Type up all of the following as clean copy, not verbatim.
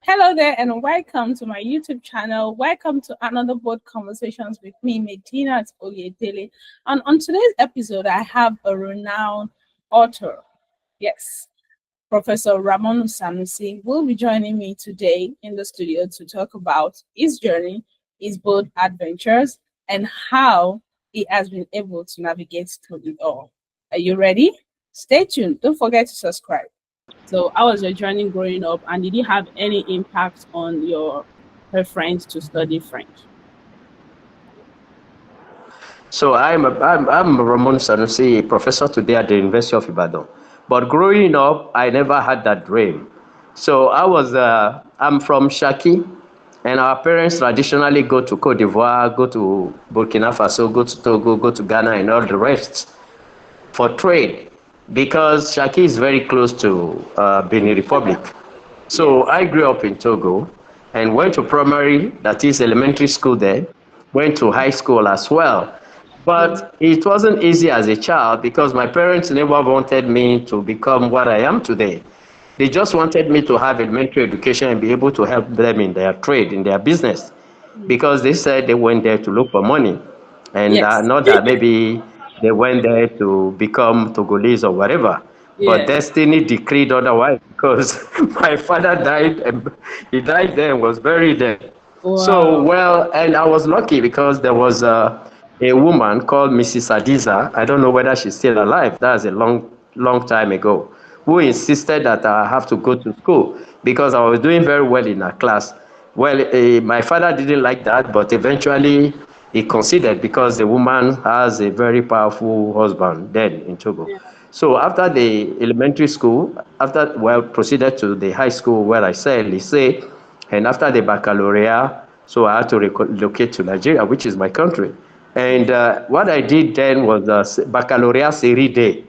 Hello there and welcome to my YouTube channel. Welcome to another Board Conversations with me, Medinat Oyedele. And on today's episode, I have a renowned author. Yes, Professor Ramonu Sanusi will be joining me today in the studio to talk about his journey, his bold adventures, and how he has been able to navigate through it all. Are you ready? Stay tuned. Don't forget to subscribe. So, how was your journey growing up, and did it have any impact on your preference to study French? So I'm Ramonu Sanusi, a professor today at the University of Ibadan. But growing up, I never had that dream. So I'm from Shaki, and our parents traditionally go to Cote d'Ivoire, go to Burkina Faso, go to Togo, go to Ghana, and all the rest for trade, because Shaki is very close to Benin Republic. So Yes. I grew up in Togo and went to primary, that is elementary school there, went to high school as well. Mm. But it wasn't easy as a child because my parents never wanted me to become what I am today. They just wanted me to have elementary education and be able to help them in their trade, in their business, Mm. because they said they went there to look for money, and Yes. not that maybe they went there to become Togolese or whatever. But Yeah. destiny decreed otherwise, because my father died, and he died there and was buried there. So, Wow. well, and I was lucky because there was a woman called Mrs. Adiza. I don't know whether she's still alive. That's a long time ago, who insisted that I have to go to school because I was doing very well in her class. Well, my father didn't like that, but eventually he considered because the woman has a very powerful husband then in Togo. Yeah. So after the elementary school, proceeded to the high school where I said lycée, and after the baccalaureate, so I had to relocate to Nigeria, which is my country. And what I did then was baccalaureate série D.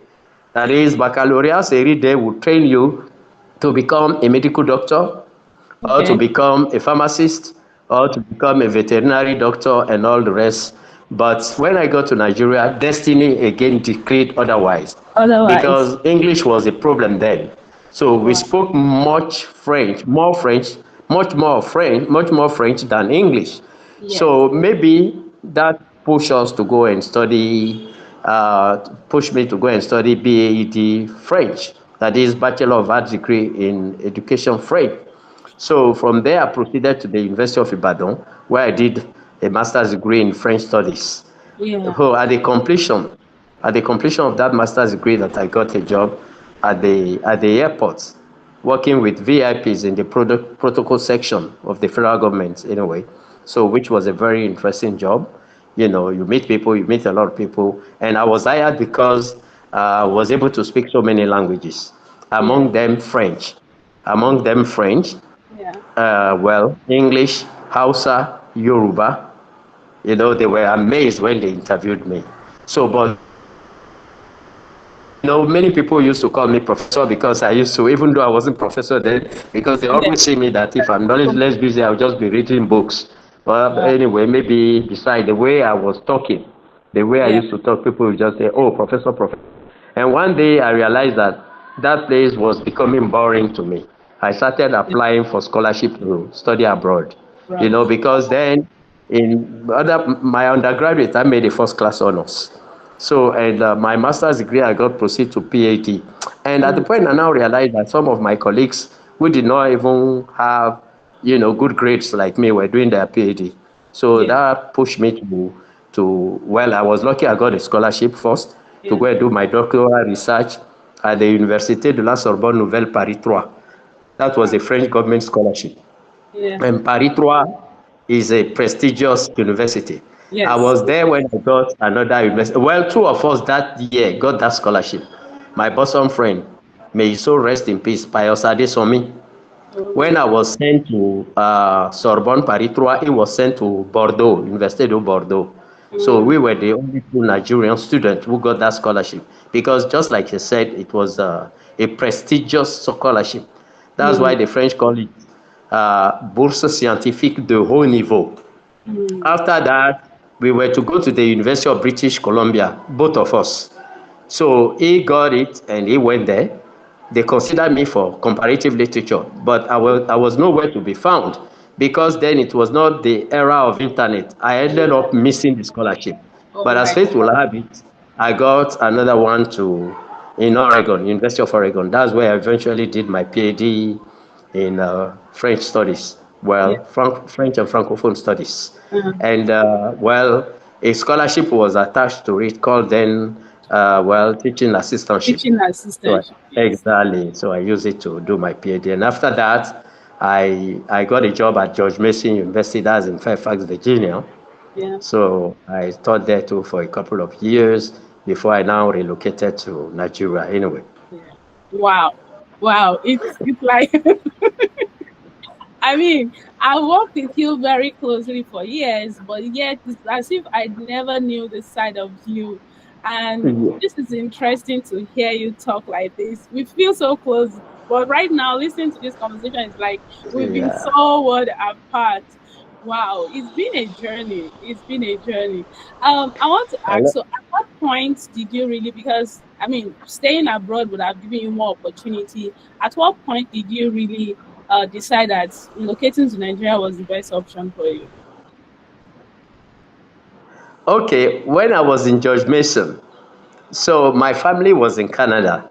That is, baccalaureate série D will train you to become a medical doctor, or to Okay. become a pharmacist, or to become a veterinary doctor, and all the rest. But when I got to Nigeria, destiny again decreed otherwise, Otherwise. because English was a problem then. So we Wow. spoke much more French than English. Yes. So maybe that pushed us to go and study, pushed me to go and study BAED French, that is Bachelor of Arts degree in Education French. So from there, I proceeded to the University of Ibadan, where I did a master's degree in French studies. Yeah. So at the completion of that master's degree, that I got a job at the airport, working with VIPs in the protocol section of the federal government anyway. So which was a very interesting job. You know, you meet people, you meet a lot of people, and I was hired because I was able to speak so many languages, Yeah. among them French, among them French, Yeah. well, English, Hausa, Yoruba. You know, they were amazed when they interviewed me. So, but you know, many people used to call me professor because I used to, even though I wasn't professor then, because they Yeah. always see me that if I'm knowledge less busy, I'll just be reading books. Well, Wow. anyway, maybe beside the way I was talking, the way I Yeah. used to talk, people would just say, oh, professor, professor. And one day I realized that that place was becoming boring to me. I started Yeah. applying for scholarship to study abroad, you Right. know, because then in my undergraduate, I made a first class honors. So, and my master's degree, I got proceed to PhD. And at the Mm. point, I now realize that some of my colleagues who did not even have, you know, good grades like me were doing their PhD. So Yeah. that pushed me well, I was lucky I got a scholarship first to Yeah. go and do my doctoral research at the Université de la Sorbonne Nouvelle Paris 3. That was Wow. a French government scholarship. Yeah. And Paris 3 is a prestigious university. I Yes. was there when I got another university. Well, two of us that year got that scholarship. My bosom friend, may he so rest in peace, Pius Adesomi. When I Oh. was sent to Sorbonne Paris 3, he was sent to Bordeaux, Université de Bordeaux. So Mm. we were the only two Nigerian students who got that scholarship, because just like you said, it was a prestigious scholarship. That's why Mm. the French call it Bourse Scientifique de Haut Niveau. Mm. After that, we were to go to the University of British Columbia, both of us. So he got it and he went there. they considered me for comparative literature, but I was nowhere to be found because then it was not the era of internet. I ended up missing the scholarship. Oh But as my fate will God. have it, I got another one to in Oregon, University of Oregon. That's where I eventually did my PhD in French studies. Yeah. Well, French and Francophone studies. Uh, And a scholarship was attached to it called then, teaching assistantship. teaching So assistant. Yes. exactly. So I use it to do my PhD. And after that, I got a job at George Mason University, that's in Fairfax, Virginia. Yeah. So I taught there too for a couple of years before I now relocated to Nigeria. Anyway. Yeah. Wow. Wow. It's like I mean, I worked with you very closely for years, but yet it's as if I never knew this side of you. And Yeah. this is interesting to hear you talk like this. We feel so close, but right now, listening to this conversation is like we've been Yeah. so word apart. Wow, it's been a journey. It's been a journey. I want to I ask, lo- so at what point did you really, because I mean, staying abroad would have given you more opportunity. At what point did you really decide that relocating to Nigeria was the best option for you? okay, when I was in George Mason, so my family was in Canada.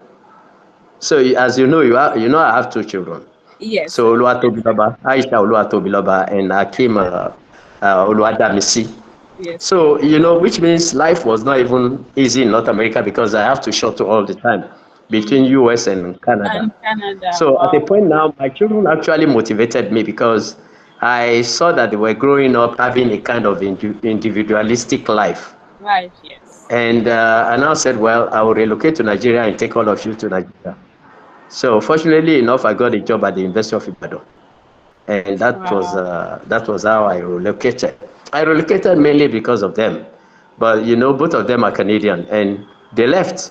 So as you know, I have two children. Yes, So sir. Oluwatobiloba, Aisha Oluwatobiloba, and Akim Oluwadamisi. Yes, sir. So, which means life was not even easy in North America because I have to shuttle all the time between Mm. US and Canada. And Canada. So at a Wow. point now, my children actually motivated me because I saw that they were growing up having a kind of individualistic life. Right. Yes. And I now said, well, I will relocate to Nigeria and take all of you to Nigeria. So fortunately enough, I got a job at the University of Ibadan, and Wow. that was how I relocated. I relocated mainly because of them, but both of them are Canadian, and they left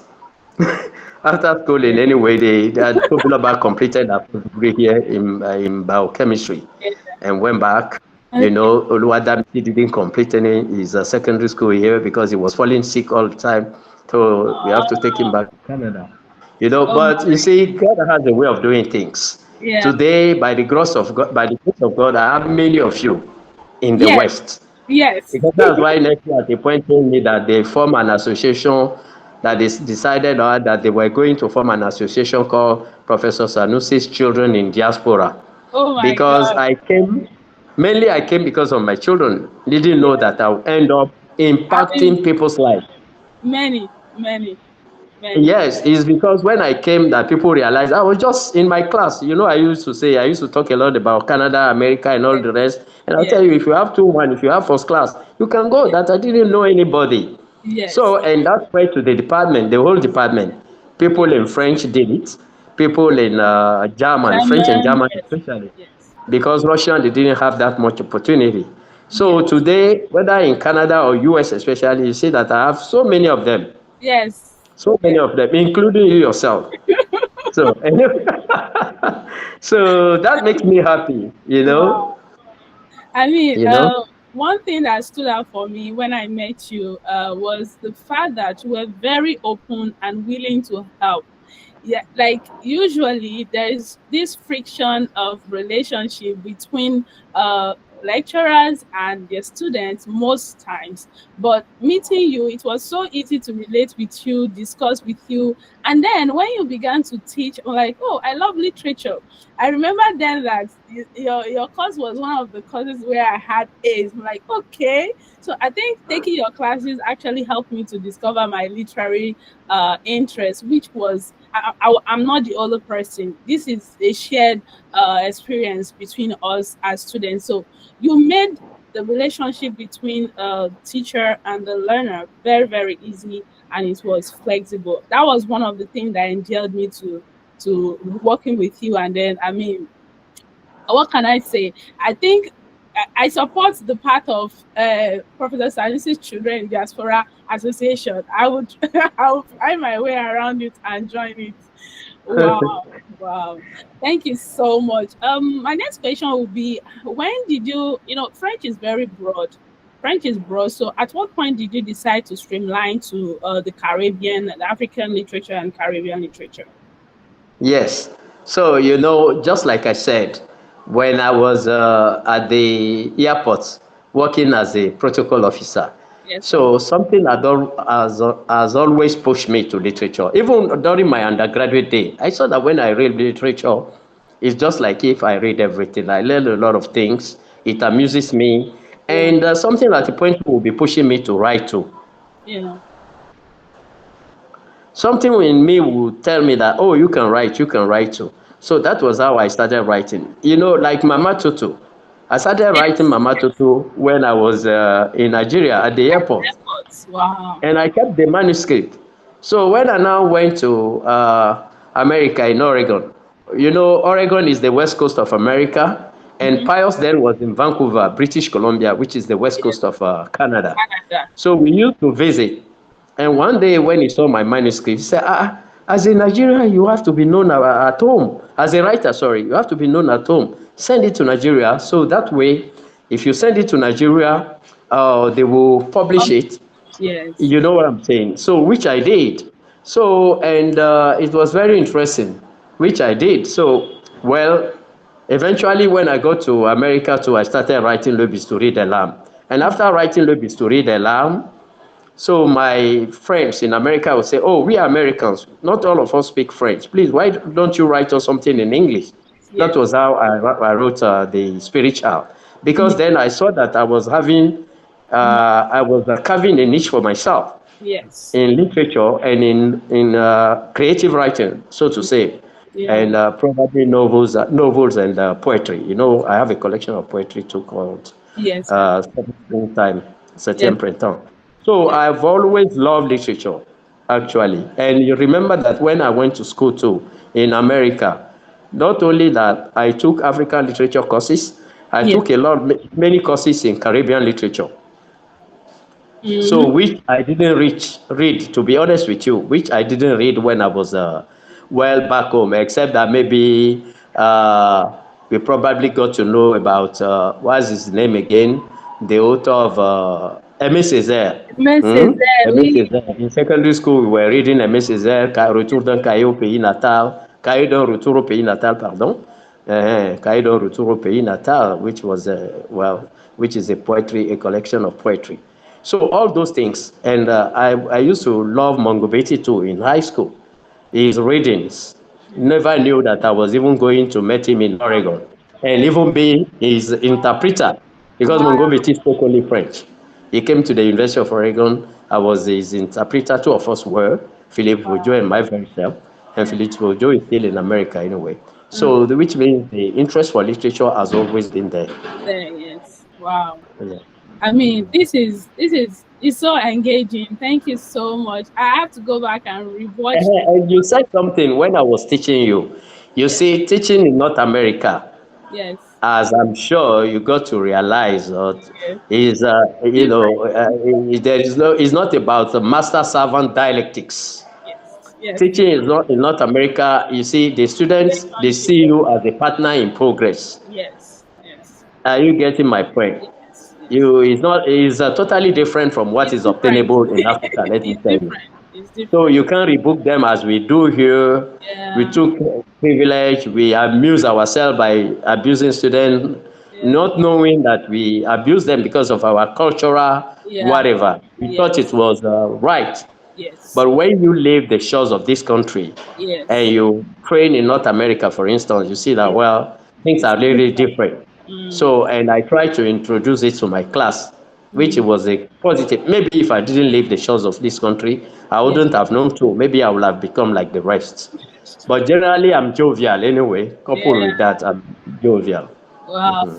after schooling Yeah. anyway. They had Tobiloba completed a degree here in biochemistry, Yeah. and went back. Okay. Oluwadamisi didn't complete any his secondary school here because he was falling sick all the time, so we have to take him Oh, back to Canada. oh But you my. see, God has a way of doing things. Yeah. Today, by the grace of God, I have many of you in the Yes. West. Yes. Because that's why next year at a point told me that they form an association that is decided that they were going to form an association called Professor Sanusi's Children in Diaspora. Oh my Because God. I came because of my children. Didn't know Yeah. that I would end up I mean, impacting people's lives. many, many, many. Yes, it's because when I came that people realized I was just in my class. I used to talk a lot about Canada, America, and all Yes. the rest. And I'll tell you, Yes. if you have 2-1, if you have first class, you can go. Yes. That I didn't know anybody. Yes. So, and that's why to the department, the whole department, people Yeah. in French did it, people in German, French and German. German Yes. especially, Yes. because Russian, they didn't have that much opportunity. So Yes. today, whether in Canada or US especially, you see that I have so many of them. Yes. So many Yes. of them, including you yourself. So, so that makes me happy, you know, Wow. I mean, you know. one thing that stood out for me when I met you was the fact that you were very open and willing to help. Yeah, like usually there is this friction of relationship between lecturers and their students most times, but meeting you, it was so easy to relate with you, discuss with you. And then when you began to teach, I'm like, oh, I love literature. I remember then that your course was one of the courses where I had A's. I'm like, okay. So I think taking your classes actually helped me to discover my literary interest, which was I'm not the only person. This is a shared experience between us as students. So you made the relationship between teacher and the learner very, very easy, and it was flexible. That was one of the things that endeared me to working with you. And then, I mean, what can I say? I think I support the part of Professor Sanusi's Children in Diaspora Association. I would I would find my way around it and join it. Wow, wow. Thank you so much. My next question will be, when did French is very broad. French is broad. So at what point did you decide to streamline to the Caribbean, the African literature and Caribbean literature? Yes. So, just like I said, when I was at the airport working as a protocol officer, Yes, sir. so something has always pushed me to literature. Even during my undergraduate day, I saw that when I read literature, it's just like if I read everything. I learn a lot of things. It amuses me. Yeah, And something at the point will be pushing me to write too. yeah. Something in me would tell me that, oh, you can write too. So that was how I started writing. Like Mama Tutu. I started writing Yes. Mama Tutu when I was in Nigeria at the airport, Airports. Wow. and I kept the manuscript. So when I now went to America in Oregon, Oregon is the west coast of America, and Mm-hmm. Pius then was in Vancouver, British Columbia, which is the west Yes. coast of Canada. Canada. So we used to visit. And one day when he saw my manuscript, he said, as a Nigerian, you have to be known at home. As a writer, sorry, you have to be known at home. Send it to Nigeria. So that way, if you send it to Nigeria, they will publish Um, it. yes. You know what I'm saying? So, which I did. So, and it was very interesting, which I did. So, well, eventually, when I got to America too, I started writing Le Bistouri de l'âme. And Mm. after writing Le Bistouri de l'âme, so my friends in America will say, "Oh, we are Americans. Not all of us speak French. Please, why don't you write us something in English?" That Yes. was how I wrote the Spirit Child, because Yes. then I saw that Mm. I was carving a niche for myself Yes. in literature and in creative writing, so to say, Yeah. and probably novels and poetry. I have a collection of poetry too called Yes. Springtime, Yes. Septième Printemps. So Yes. I've always loved literature, actually. And you remember that when I went to school too in America, not only that I took African literature courses, I Yes. took many courses in Caribbean literature. So Mm-hmm. which I didn't read, to be honest with you, which I didn't read when I was back home, except that maybe we probably got to know about what's his name again, the author of Aimé Césaire. Message there. Aimé We. Césaire. In secondary school, we were reading Aimé Césaire, Retour d'un cahier au pays natal, Cahier d'un retour au pays natal, pardon. Cahier d'un retour au pays natal, which was which is a collection of poetry. So all those things, and I used to love Mongobeti too in high school. His readings. Never knew that I was even going to meet him in Oregon, and even be his interpreter, because Wow. Mongobeti spoke only French. He came to the University of Oregon. I was his interpreter. Two of us were, Philippe Bojo and my very self. And Yeah. Philippe Bojo is still in America anyway. Mm. So, which means the interest for literature has always been there. There. Yes. Wow. Yeah. I mean, this is it's so engaging. Thank you so much. I have to go back and rewatch this. And you said something when I was teaching you. You Yes. see, teaching in North America, Yes. as I'm sure you got to realize, Yes. is Different. there is no. It's not about the master servant dialectics. Yes. Yes. Teaching is not in North America. You see, the students they Relationship. see you as a partner in progress. Yes. Yes. Are you getting my point? Yes. Yes. You is not is totally different from what It's is different. obtainable in Africa. Let me It's tell you. different. It's So different. you can't rebook them as we do here. We Yeah. took privilege. We amuse ourselves by abusing students, Yeah. not knowing that we abuse them because of our cultural Yeah. whatever. We thought it Yes. was right. Yes. But when you leave the shores of this country and Yes. you train in North America, for instance, you see that, Yes. well, things It's are really different. different. Mm. So, and I try to introduce it to my class, which Mm. was a positive. Maybe if I didn't leave the shores of this country, I Yeah. wouldn't have known to. Maybe I would have become like the rest. But generally, I'm jovial anyway. Coupled with Yeah. that, I'm jovial. Wow.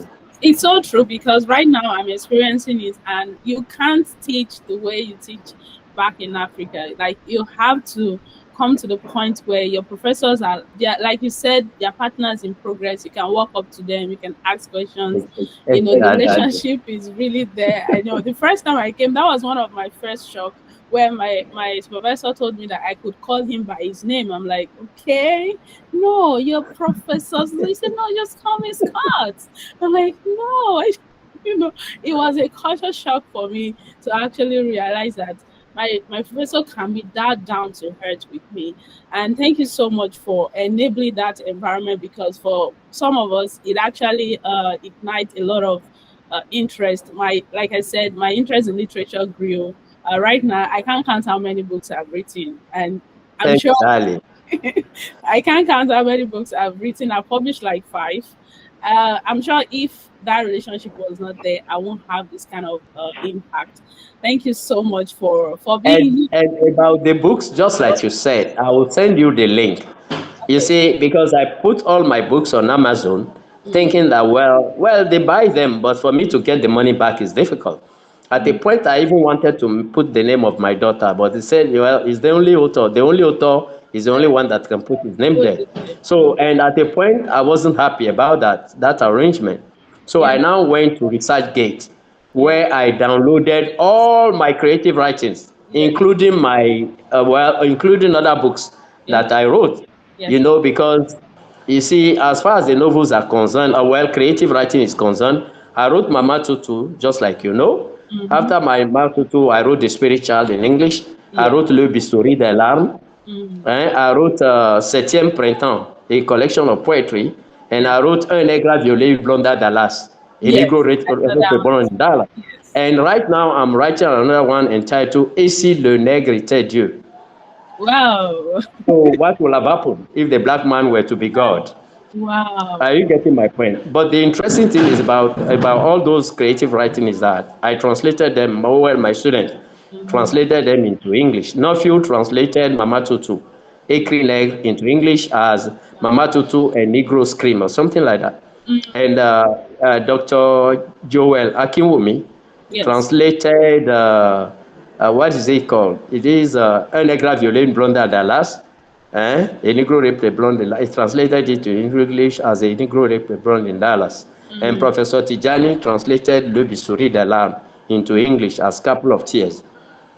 It's so true because right now I'm experiencing it, and you can't teach the way you teach back in Africa. Like you have to come to the point where your professors are, they're, like you said, they're partners in progress. You can walk up to them, you can ask questions. The relationship is really there. I know the first time I came, that was one of my first shock where my supervisor told me that I could call him by his name. I'm like, okay, no, you're professors. He said, no, just call me Scott. I'm like, no, it was a culture shock for me to actually realize that. my professor can be that down to earth with me. And thank you so much for enabling that environment, because for some of us it actually ignites a lot of interest. My Like I said, my interest in literature grew. Right now I can't count how many books I've written, and I'm sure Exactly. I can't count how many books I've written. I've published like five. I'm sure if that relationship was not there, I won't have this kind of impact. Thank you so much for being. And about the books, just like you said, I will send you the link. You Okay. see, because I put all my books on Amazon, Mm, thinking that well, they buy them, but for me to get the money back is difficult. At the mm, point, I even wanted to put the name of my daughter, but they said, well, he's the only author. The only author is the only uh, one that can put his name what there. is it? So, and at the point, I wasn't happy about that arrangement. So Yeah, I now went to ResearchGate, yeah, where I downloaded all my creative writings, yes, including including other books yes, that I wrote. yes, Because you see, as far as the novels are concerned, creative writing is concerned, I wrote Mama Tutu, just like you know. mm-hmm, After my Mama Tutu, I wrote The Spirit Child in English. I yeah, wrote Le Bistouri des Larmes. mm, I wrote Septième Printemps, a collection of poetry. And yeah, I wrote Un Aigle Violet, Une Blonde à Dallas, a yes. Negro I saw that one. born in Dallas. Yes. And right now, I'm writing another one entitled Et si le nègre était Dieu? Wow. So, what will have happened if the black man were to be God? Wow. Are you getting my point? But the interesting thing is about all those creative writing is that I translated them. Well, my student Mm-hmm. translated them into English. Nuffield translated Mama Tutu, Acre Leg into English as Mama Tutu and Negro Scream or something like that. And Dr. Joel Akinwumi Yes. translated what is it called? It is Un Aigle Violet, Une Blonde à Dallas. A Negro raped a blonde in He translated it to English as a Negro raped a blonde in Dallas. And Mm, Professor Tijani translated Le Bistouri de l'âme into English as Couple of Tears.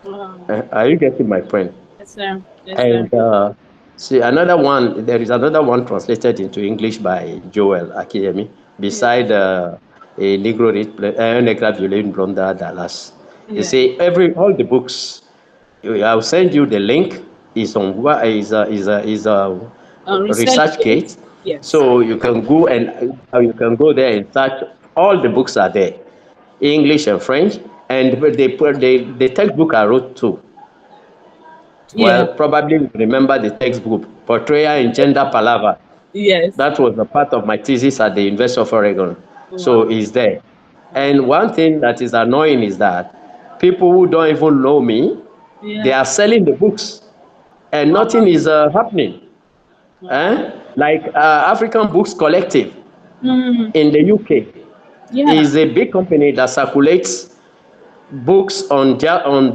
wow. Are you getting my point? Yes, sir. Yes, sir. And see, there is another one translated into English by Joel Akiyemi, Yeah. beside a Negro raped, Un Aigle Violet, Une Blonde à Dallas. You Yeah. see, all the books I'll send you the link. Is on is a Research research gate. gate, Yes. so you can go there and search. All the books are there, English and French, and they put the textbook I wrote too. Yeah. Well, probably you remember the textbook, Portrayal in Gender Palaver. Yes. That was a part of my thesis at the University of Oregon. So Wow. it's there. And Okay. one thing that is annoying is that people who don't even know me, they Yeah. are selling the books and Wow. nothing is happening. Wow. Like African Books Collective Mm, in the UK yeah. is a big company that circulates books on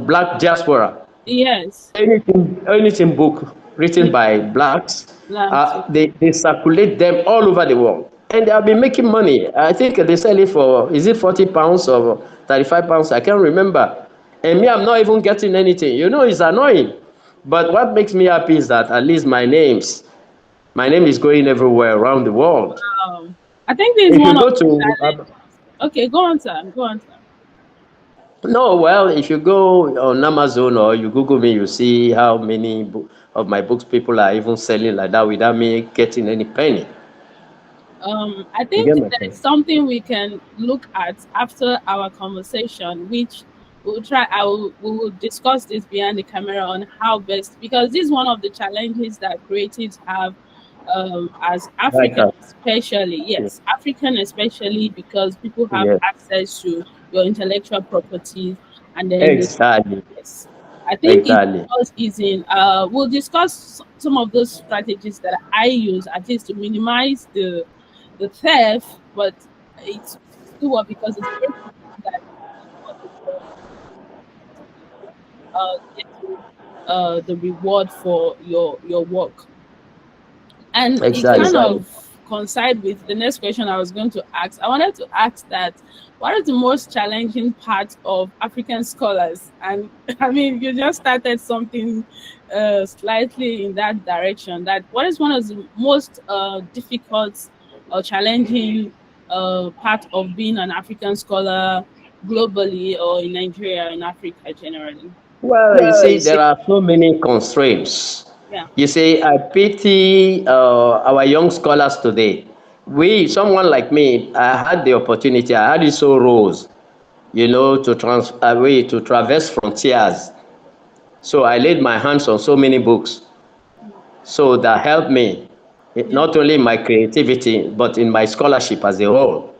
black diaspora. Yes. Anything book written Yeah. by blacks, Labs. Yeah. they circulate them all over the world, and they have been making money. I think they sell it for, is it £40 or £35? I can't remember. And me, I'm not even getting anything. It's annoying. But what makes me happy is that at least my name is going everywhere around the world. I think this is If you one of go the to challenges. Okay, go on, sir. Go on, sir. no, well, if you go on Amazon or you Google me, you see how many of my books people are even selling like that without me getting any penny. I You think get my there is point? something we can look at after our conversation, which we'll try. We will discuss this behind the camera on how best, because this is one of the challenges that creatives have, as Like African, especially. yeah. Yes, African especially, because people have Yes, access to your intellectual properties, and then they. exactly, Yes. I think it exactly, was easy. We'll discuss some of those strategies that I use, at least to minimize the theft, but it's still what, because it's very important that you do what is done getting the reward for your work. And it kind exactly. of coincide with the next question I was going to ask. I wanted to ask that what is the most challenging part of African scholars? And I mean, you just started something slightly in that direction. That what is one of the most difficult or challenging part of being an African scholar globally, or in Nigeria, in Africa generally? Well, you see, there are so many constraints. Yeah. You see, I pity our young scholars today. Someone like me, I had the opportunity, I had it so rose, to traverse frontiers. So I laid my hands on so many books. So that helped me, Yeah. not only in my creativity, but in my scholarship as a whole.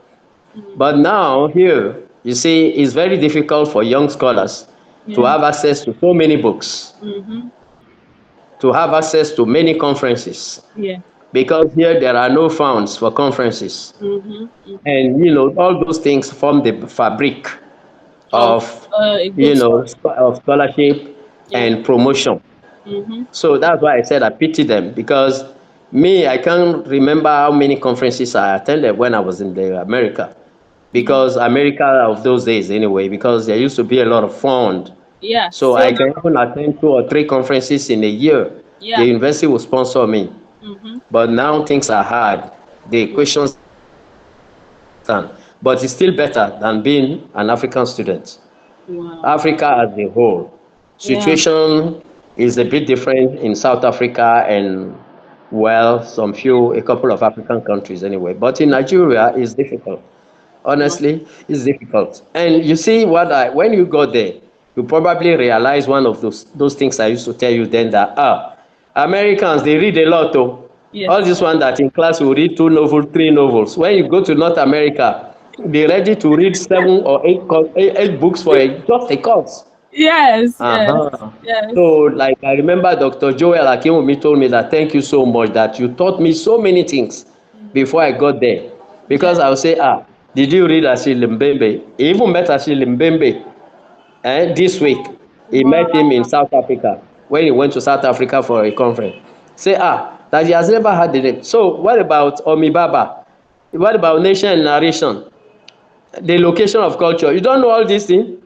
Mm. But now, here, you see, it's very difficult for young scholars to Yeah. have access to so many books, Mm-hmm. to have access to many conferences, Yeah. because here there are no funds for conferences. Mm-hmm. Mm-hmm. And, all those things form the fabric Of of, a good story. of scholarship Yeah. and promotion. Mm-hmm. So that's why I said I pity them, because me, I can't remember how many conferences I attended when I was in the America. Yeah. Because America of those days anyway, because there used to be a lot of fund. Yeah. So Still I can now. even attend 2 or 3 conferences in a year. The Yeah. university will sponsor me. Mm-hmm. But now things are hard. The questions are difficult to understand. But it's still better than being an African student. Wow. Africa as a whole, Yeah. situation is a bit different in South Africa and, well, a couple of African countries anyway. But in Nigeria, it's difficult. Wow. Honestly, it's difficult. And you see when you go there, you probably realize one of those things I used to tell you then, that Americans, they read a lot. Oh. All Yes. this one that in class will read 2 novels, 3 novels. When you go to North America, they're ready to read 7 or 8 books for just a course. Yes. Yes. Uh-huh. So, Yes. like, I remember Dr. Joel Akinwumi told me that, thank you so much that you taught me so many things before I got there. Yeah. Because I would say, did you read Achille Mbembe? He even met Achille Mbembe this week. He met him in Wow. South Africa when he went to South Africa for a conference. Say, that he has never had the name. So, what about Omi Baba? What about nation and narration? The location of culture. You don't know all these things?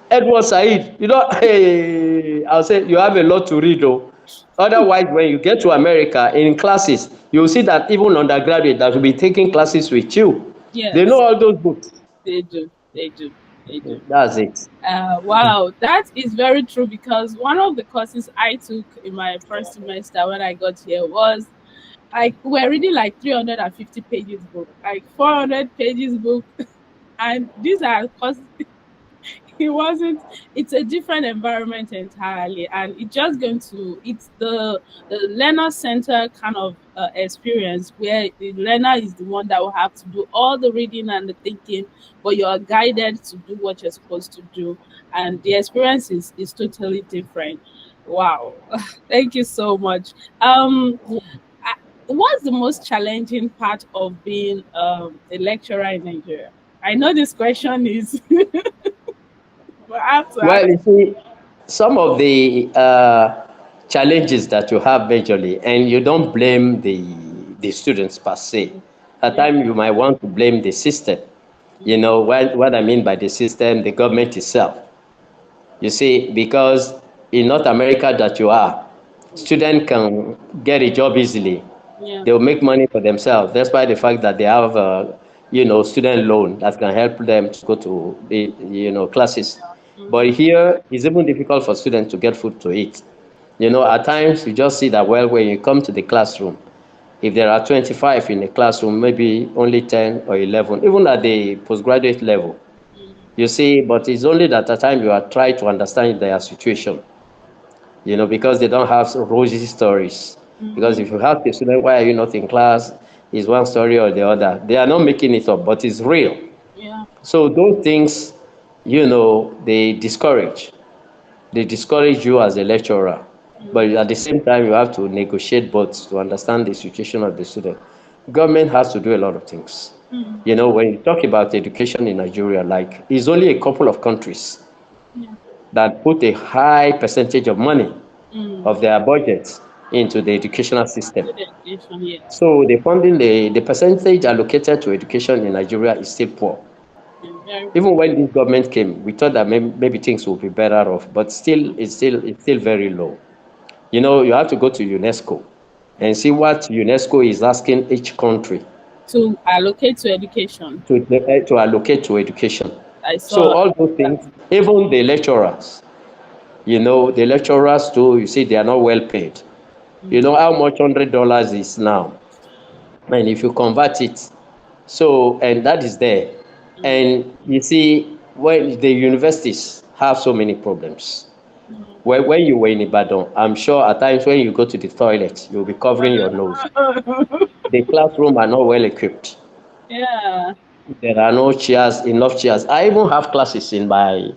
Edward Said, hey, I'll say you have a lot to read though. Otherwise, when you get to America in classes, you'll see that even undergraduate that will be taking classes with you, they know Yes. all those books. They do. They do. They do. That's it. Wow, that is very true because one of the courses I took in my first semester when I got here was like we're reading like 350 pages book, like 400 pages book, and these are courses it wasn't it's a different environment entirely, and it's just going to it's the learner center kind of experience where the learner is the one that will have to do all the reading and the thinking, but you are guided to do what you're supposed to do, and the experience is totally different. Wow. Thank you so much. I- what's the most challenging part of being a lecturer in Nigeria? I know this question is but I have to Well, ask. you see, some of the challenges that you have majorly, and you don't blame the students per se. At Yeah. times, you might want to blame the system. You Mm, know what I mean by the system, the government itself. You see, because in North America that you are, students can get a job easily. yeah. They will make money for themselves, despite the fact that they have, student loan that can help them to go to the, classes. But Mm-hmm. here, it's even difficult for students to get food to eat. At times you just see that, well, when you come to the classroom, if there are 25 in a classroom, maybe only 10 or 11, even at the postgraduate level, you see, but it's only that at time you are trying to understand their situation, because they don't have rosy stories. Because Mm-hmm. if you have a student, why are you not in class? Is one story or the other. They are not making it up, but it's real. Yeah. So those things, they discourage. They discourage you as a lecturer. But Mm, at the same time, you have to negotiate both to understand the situation of the student. Government has to do a lot of things. mm, When you talk about education in Nigeria, like, it's only a couple of countries yeah. that put a high percentage of money Mm. of their budget into the educational system. Good education, yes. So the funding, the percentage allocated to education in Nigeria is still poor. Yeah, very Even poor. when this government came, we thought that maybe things would be better off, but it's still very low. You have to go to UNESCO and see what UNESCO is asking each country To allocate to education. to allocate to education. I So saw all those that. things, even the lecturers, The lecturers too, you see, they are not well paid. You know how much $100 is now? And if you convert it, so, and that is there. Mm, And you see, when the universities have so many problems. mm. When you were in Ibadan, I'm sure at times when you go to the toilet, you'll be covering your nose. The classroom are not well equipped. Yeah. There are no chairs, enough chairs. I even have classes in my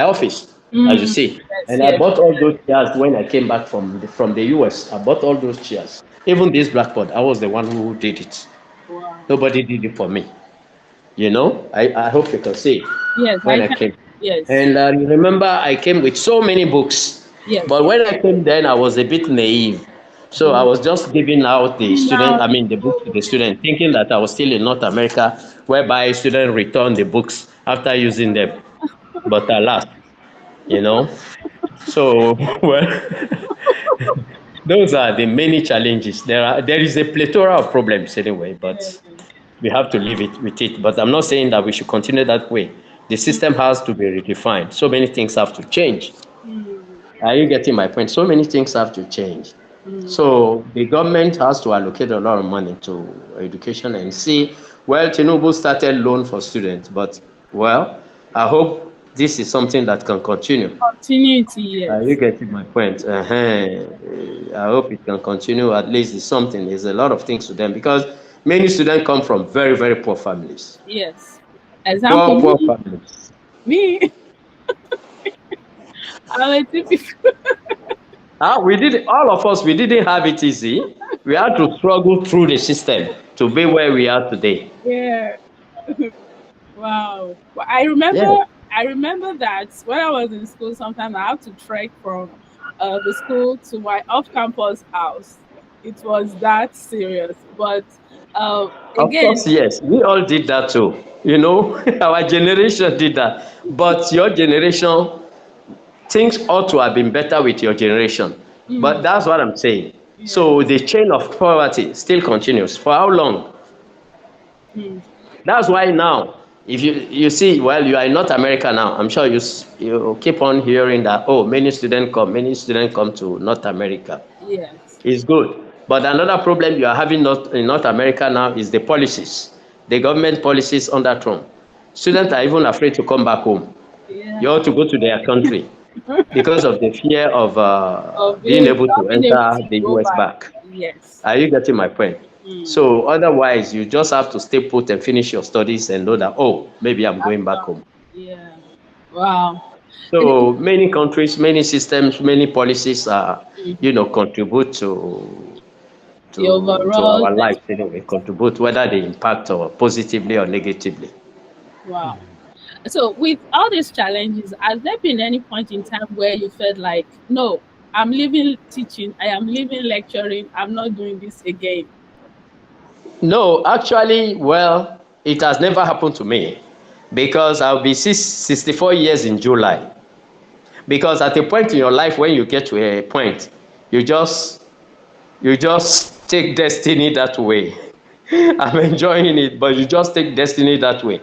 office, as you Mm, see. yes, And I yes. bought all those chairs when I came back from the US. I bought all those chairs. Even this blackboard, I was the one who did it. Wow. Nobody did it for me. I hope you can see Yes, when I I can. came. Yes. And you remember I came with so many books. Yes. But when I came then, I was a bit naive. So I Mm. was just giving out Now, the books to the student, thinking that I was still in North America, whereby students return the books after using them. But alas, you know. So, well, those are the many challenges. There is a plethora of problems anyway, but yeah. we have to live it with it. But I'm not saying that we should continue that way. The Mm, system has to be redefined. So many things have to change. mm, Are you getting my point? So many things have to change. mm. So the government has to allocate a lot of money to education and see. Well, Tinubu started loan for students, but well, I hope this is something that can continue. Continuity, Are you yes. getting my point? I hope it can continue. At least it's something. There's a lot of things to them because many students come from very, very poor families. Yes. Example, Poor, poor me, families. me, I'm a typical. All of us, we didn't have it easy. We had to struggle through the system to be where we are today. Yeah. Wow. Well, Yeah. I remember that when I was in school, sometimes I had to trek from the school to my off-campus house. It was that serious. But Of again, course, yes. We all did that too. Our generation did that. But your generation, things ought to have been better with your generation. But mm, that's what I'm saying. So yes, the chain of poverty still continues. For how long? mm, That's why now, if you see, well, you are in North America now. I'm sure you keep on hearing that. Oh, many students come to North America. yes, It's good. But another problem you are having in North America now is the policies, the government policies under Trump. Students are even afraid to come back home. You ought yeah. to go to their country because of the fear of Of being being, able to not being able enter to the go US back. back. Yes. Are you getting my point? Mm, So otherwise, you just have to stay put and finish your studies and know that, oh, maybe I'm going back after, home. yeah. Wow. And So many countries, many systems, many policies contribute the to overall our lives anyway, development. contribute whether they impact or positively or negatively. Wow. So, with all these challenges, has there been any point in time where you felt like, no, I'm leaving teaching, I am leaving lecturing, I'm not doing this again? No, actually, well, it has never happened to me because I'll be 64 years in July. Because at a point in your life when you get to a point, you just you just take destiny that way. I'm enjoying it, but you just take destiny that way.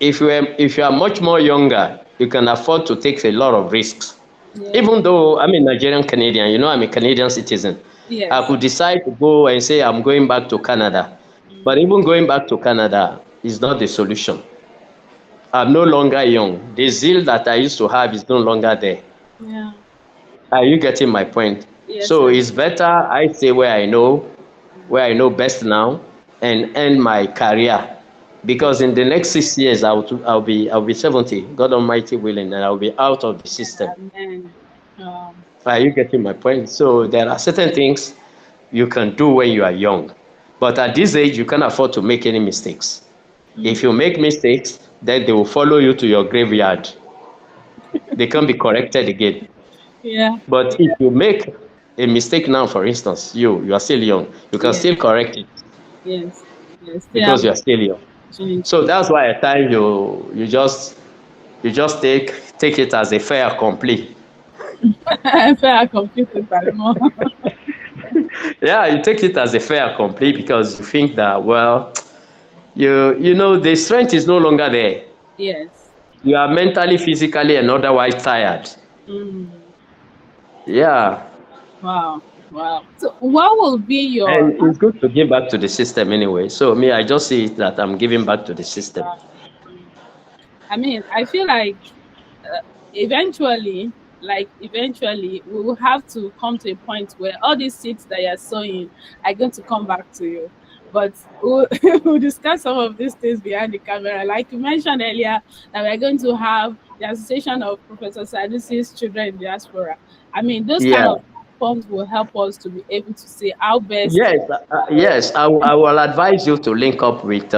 If you are much more younger, you can afford to take a lot of risks. Yeah. Even though I'm a Nigerian Canadian, I'm a Canadian citizen. I Yes. could decide to go and say I'm going back to Canada. But Mm, even going back to Canada is not the solution. I'm no longer young. The zeal that I used to have is no longer there. yeah. Are you getting my point? Yes, So I. it's better I stay where I know best now, and end my career. Because in the next 6 years, I'll be 70, God Almighty willing, and I'll be out of the system. Amen. Um, Are you getting my point? So there are certain things you can do when you are young, but at this age, you can't afford to make any mistakes. If you mm, make mistakes, then they will follow you to your graveyard. They can't be corrected again. yeah. But if you make a mistake now, for instance, you are still young, you can Yes. still correct it Yes. Yes. They have because you are still young. So opportunity. that's why at times you just take it as a fait accompli. I feel I compete with Palemo. Yeah, you take it as a fait accompli because you think that, well, the strength is no longer there. Yes. You are mentally, physically, and otherwise tired. Mm. Yeah. Wow. Wow. So, what will be your And it's good to give back to the system anyway. So me, I just see it that I'm giving back to the system. uh, I mean, I feel like uh, eventually, eventually, we will have to come to a point where all these seeds that you're sowing are going to come back to you. But we'll discuss some of these things behind the camera. Like you mentioned earlier, that we're going to have the Association of Professor Sanusi's Children in Diaspora. I mean, those kind Yeah. of platforms will help us to be able to say how best. Yes. Yes. I will advise you to link up with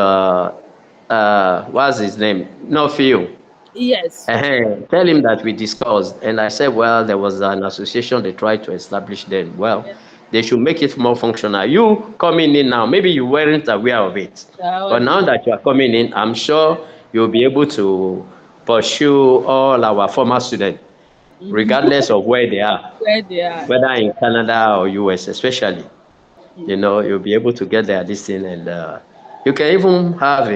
what's his name? No, Phil. Yes. Tell him that we discussed, and I said, well, there was an association they tried to establish then. Well, Yes. they should make it more functional. You coming in now, maybe you weren't aware of it, That but was now it. that you are coming in, I'm sure you'll be able to pursue all our former students, Mhm. regardless of where they are, Where they are. whether in Canada or US, especially. You Mm. know, you'll be able to get their this thing, and you can even have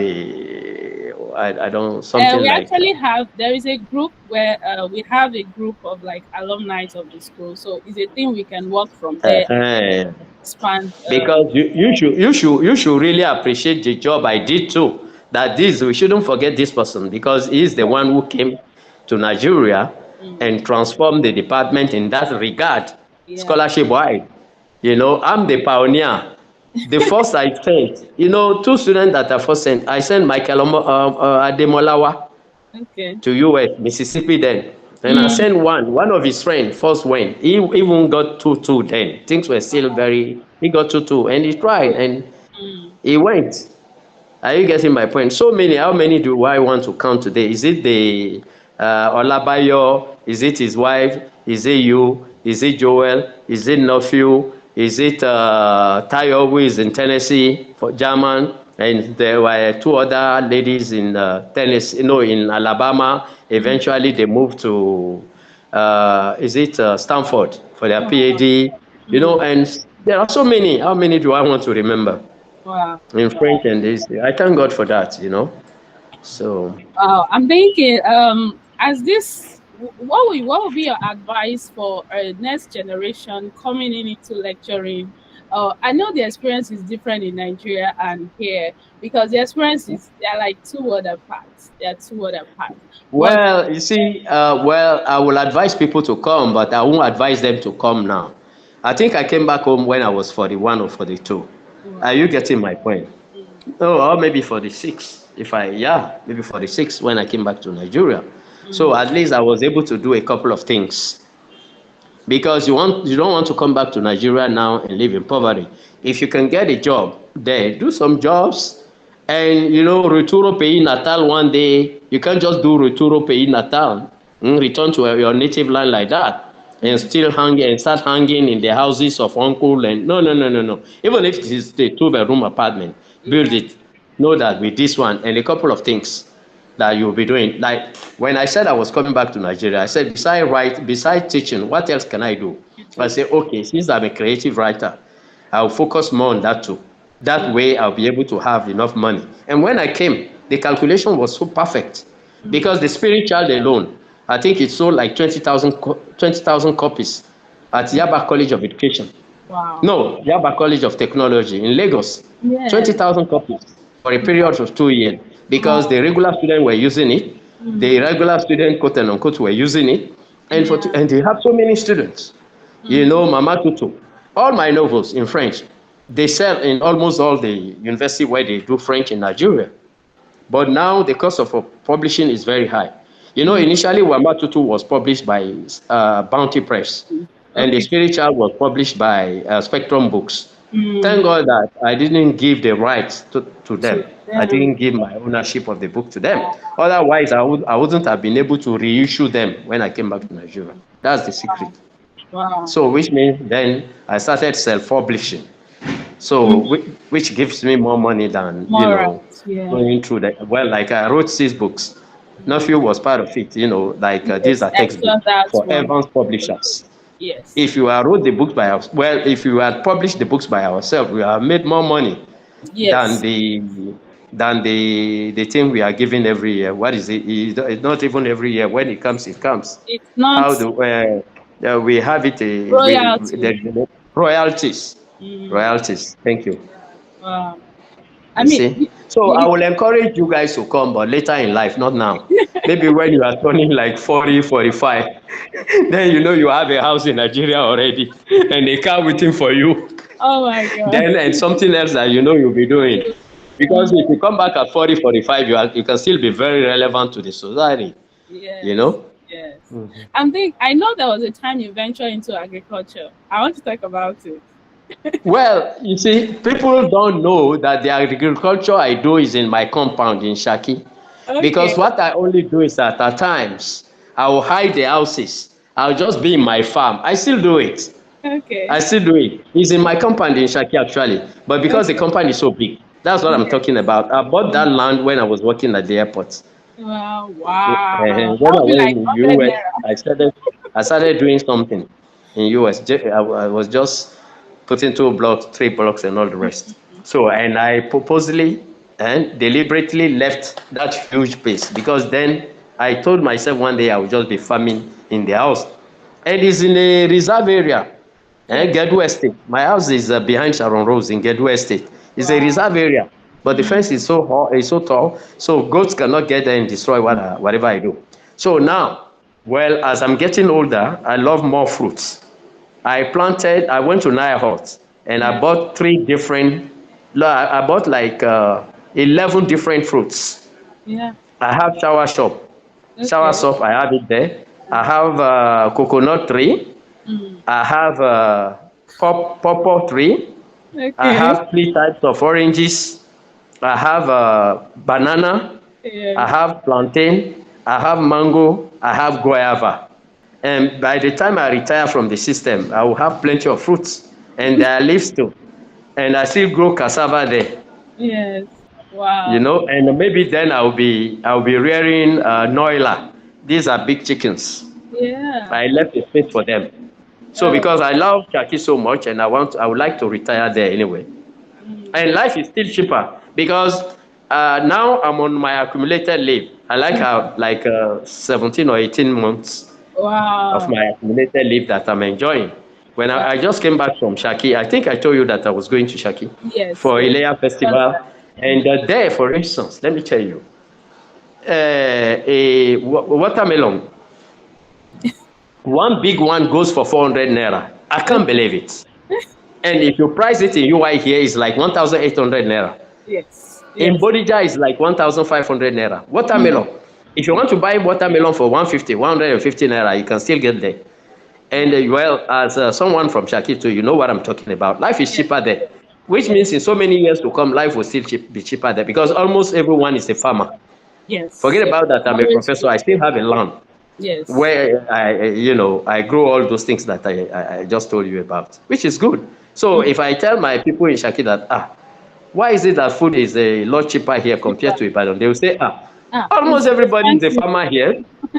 I don't something We like actually have there is a group where we have a group of like alumni of the school, so it's a thing we can work from there and uh, expand. because you should really appreciate the job I did too. That this we shouldn't forget this person because he's the Yeah, one who came to Nigeria mm, and transformed the department in that regard, yeah, scholarship wide. You know, I'm the pioneer. The first I sent, you know, two students that I first sent, I sent Michael Ademolawa okay, to US, Mississippi then. And I mm, sent one of his friends first went. He even got 2-2 then. Things were still very, he got 2-2 and he tried and mm, he went. Are you getting my point? So many, how many do I want to count today? Is it the Olabayo? Is it his wife? Is it you? Is it Joel? Is it nephew? Is it Tayo, who is in Tennessee for German? And there were two other ladies in Tennessee, no, in Alabama. mm, Eventually, they moved to, is it Stanford for their wow, PhD? You know, mm, and there are so many. How many do I want to remember? wow, In wow. French and this. I thank God for that, you know. So I'm thinking, as this, what would be your advice for next generation coming in into lecturing? I know the experience is different in Nigeria and here because the experience is they're like two worlds apart. They're two worlds apart. But well, you see, well, I will advise people to come, but I won't advise them to come now. I think I came back home when I was 41 or 42. Are wow, you getting my point? mm, Oh, or maybe 46. If I, yeah, maybe 46 when I came back to Nigeria. So mm, at least I was able to do a couple of things because you don't want to come back to Nigeria now and live in poverty. If you can get a job there, do some jobs, and you know, returo pays natal one day. You can't just do returo pays natal, return to your native land like that, and mm, still hang and start hanging in the houses of uncle and no, no, no, no, no. Even if it is a two-bedroom apartment, build yeah, it. Know that with this one and a couple of things that you'll be doing. Like when I said I was coming back to Nigeria, I said, beside teaching, what else can I do? you I do, said, okay, since I'm a creative writer, I'll focus more on that too. That yeah, way I'll be able to have enough money. And when I came, the calculation was so perfect mm, because the Spirit Child alone, I think it sold like 20,000 copies at mm, Yaba College of Education. wow, No, Yaba College of Technology in Lagos. yeah, 20,000 copies for a wow, period of 2 years because wow, the regular students were using it. The mm, regular student, quote and unquote, were using it. yeah, And they have so many students. You mm, know, Mama Tutu. All my novels in French, they sell in almost all the university where they do French in Nigeria. But now the cost of publishing is very high. You know, mm, initially Wamba Tutu was published by Bounty Press, and The okay, Spirit Child was published by Spectrum Books. Thank mm, God that I didn't give the rights to them. to I them. didn't give my ownership of the book to them. Otherwise, I wouldn't have been able to reissue them when I came back to Nigeria. That's the secret. Wow. So, which means then I started self-publishing. So, Mm, which gives me more money than, you more know, right. Yeah. going through that. Well, like I wrote 6 books. Nephew was part of it, you know, like these Yes, are I saw textbooks that for one. Evans Publishers. Yes. If you had wrote the books by us, well, if you had published the books by ourselves, we have made more money than Yes. than the thing we are given every year. What is it? It's not even every year. When it comes, it comes. It's not How do we have it? royalty. Royalties, Mm, royalties. Thank you. wow. I You mean, see, so I will encourage you guys to come, but later in life, not now. Maybe when you are turning like 40, 45, then you know you have a house in Nigeria already and a car waiting for you. oh my God. Then and something else that you know you'll be doing. Because Mm, if you come back at 40, 45, you can still be very relevant to the society, you yes, know. yes. I know there was a time you ventured into agriculture. I want to talk about it. Well, you see, people don't know that the agriculture I do is in my compound in Shaki. Because Okay, what I only do is that at times I will hide the houses. I'll just be in my farm. I still do it. okay, I still do it. It's in my compound in Shaki actually. But because the okay. compound is so big, that's what I'm Yeah. talking about. I bought that land when I was working at the airport. Wow, wow. That When I would be went like in the 100 US, naira. I started doing something in US. I was just putting 2 blocks, 3 blocks, and all the rest. So, and I purposely and deliberately left that huge place because then I told myself one day I would just be farming in the house. And it's in a reserve area. Yes. Gedu Estate. My house is behind Sharon Rose in Gedu Estate. It's a Wow. reserve area, but the fence Mm, is so tall, so goats cannot get there and destroy whatever I do. So now, well, as I'm getting older, I love more fruits. I went to Nile Hut and I yeah. bought three different, no, I bought like 11 different fruits. Yeah. I have shower shop. Shower Okay. shop, I have it there. I have coconut tree. Mm, I have pawpaw tree. I okay. have 3 types of oranges. I have banana. I Yes. have plantain. I have mango. I have guava. And by the time I retire from the system, I will have plenty of fruits. And there are leaves too. And I still grow cassava there, Yes. Wow. and maybe then I'll be rearing noila. These are big chickens. Yeah. I left a space for them. So Oh. because I love Turkey so much and I would like to retire there anyway. Mm, And life is still cheaper because now I'm on my accumulated leave. I like 17 or 18 months of wow. my accumulated leave that I'm enjoying. When Wow. I just came back from Shaki, I think I told you that I was going to Shaki Yes. for Yes. Ilea Done Festival. that. And there, for instance, let me tell you, a watermelon, one big one goes for 400 naira. I can't Okay. believe it. And if you price it in UI here, it's like 1,800 naira. Yes. In Yes. Bodija, it's like 1,500 naira. Mm, Watermelon. If you want to buy watermelon for 150, 150 naira, you can still get there. And wow. well, as someone from Shaki too, you know what I'm talking about. Life is Yes. cheaper there, which Yes. means in so many years to come, life will still be cheaper there because almost everyone is a farmer. Yes. Forget Yes. about that. I'm a Always professor. true. I still have a land Yes. where I grow all those things that I just told you about, which is good. So Mm, if I tell my people in Shaki that why is it that food is a lot cheaper here compared cheaper. to Ibadan? They will say, almost It's everybody is a expensive. farmer here.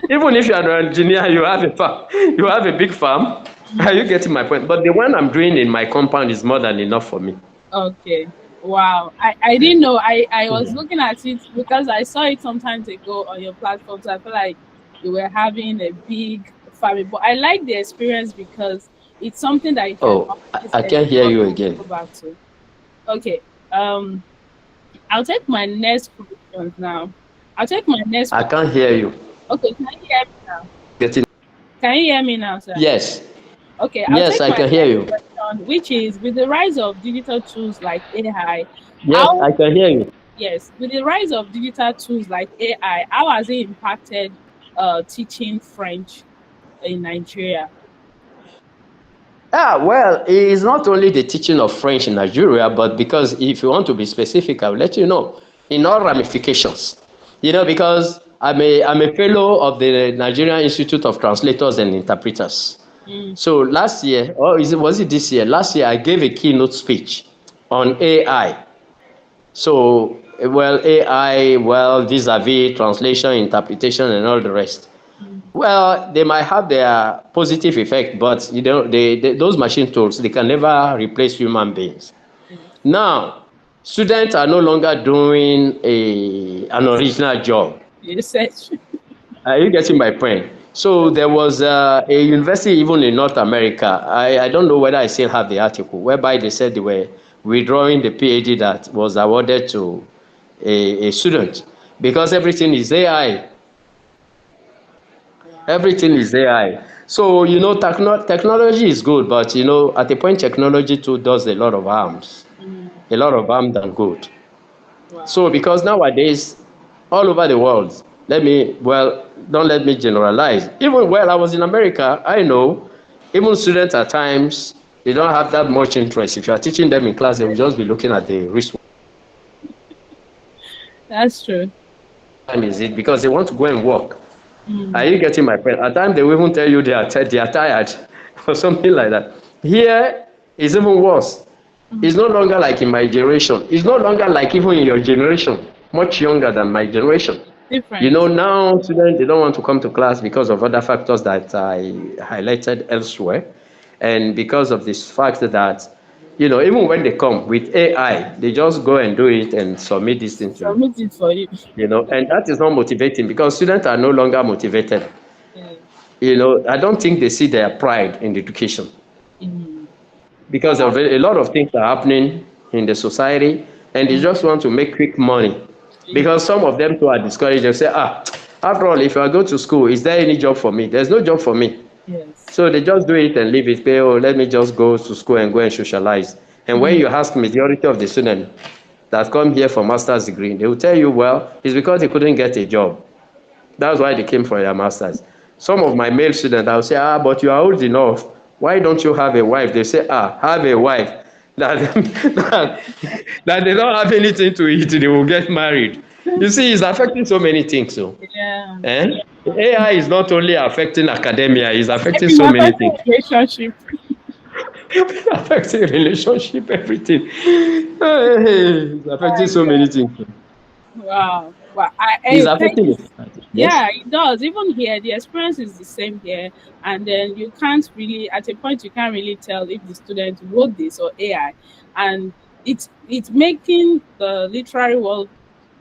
Even if you are an engineer, you have a farm, you have a big farm. Are you Mm, getting my point? But the one I'm doing in my compound is more than enough for me. okay. Wow. I didn't know. I was looking at it because I saw it sometimes ago on your platform. So I feel like you were having a big family. But I like the experience because it's something that you can Oh, always I can't hear enjoy you and again. go back to. Okay. Um I'll take my next question now. I'll take my next I question. can't hear you. Okay, can you hear me now? Getting Can you hear me now, sir? Yes, Okay, I'll yes, take I my can hear next you. question, which is with the rise of digital tools like AI, Yes, how I can hear you. yes, with the rise of digital tools like AI, how has it impacted teaching French in Nigeria? Well, it's not only the teaching of French in Nigeria, but because if you want to be specific, I'll let you know in all ramifications. Because I'm a fellow of the Nigerian Institute of Translators and Interpreters. Mm, So last year, or was it this year? Last year, I gave a keynote speech on AI. So, well, AI, well, vis-a-vis translation, interpretation, and all the rest. mm, Well, they might have their positive effect, but those machine tools they can never replace human beings. yes. Now, Students are no longer doing an original job. Research. Are you getting my point? So there was a university even in North America. I don't know whether I still have the article whereby they said they were withdrawing the PhD that was awarded to a student because everything is AI. Wow. Everything is AI. So technology is good, but at a point technology too does a lot of harms, Mm, a lot of harm than good. wow. So because nowadays, all over the world, don't let me generalize. Even while I was in America, I know even students at times they don't have that much interest. If you are teaching them in class, they will just be looking at the wristwatch. That's true. What time is it? Because they want to go and work. Are Mm, you getting my point? At times they will even tell you they are tired or something like that. Here it's even worse. mm, It's no longer like in my generation. It's no longer like even in your generation, much younger than my generation. different. Now students they don't want to come to class because of other factors that I highlighted elsewhere, and because of this fact that even when they come with AI, they just go and do it and submit this thing to you. Submit it for you. And that is not motivating because students are no longer motivated. Yeah. I don't think they see their pride in education Mm, because wow. of a lot of things are happening in the society, and they Mm, just want to make quick money. yeah. Because some of them too are discouraged. They say, after all, if I go to school, is there any job for me? There's no job for me. Yes. So they just do it and leave it. Pay, oh, let me just go to school and go and socialize. And when Mm, you ask majority of the students that come here for master's degree, they will tell you, well, it's because they couldn't get a job. That's why they came for their masters. Some of my male students, I'll say, but you are old enough. Why don't you have a wife? They say, have a wife. That, that, that they don't have anything to eat, they will get married. You see, it's affecting so many things. So, yeah. eh? AI is not only affecting academia, it's affecting It's so many affecting things. relationship. It's affecting relationship, everything. It's affecting My so many God. things. Wow. Wow. It's Thank affecting you. it. Yes. Yeah, it does. Even here, the experience is the same here. And then you can't really, at a point, you can't really tell if the student wrote this or AI. And it's making the literary world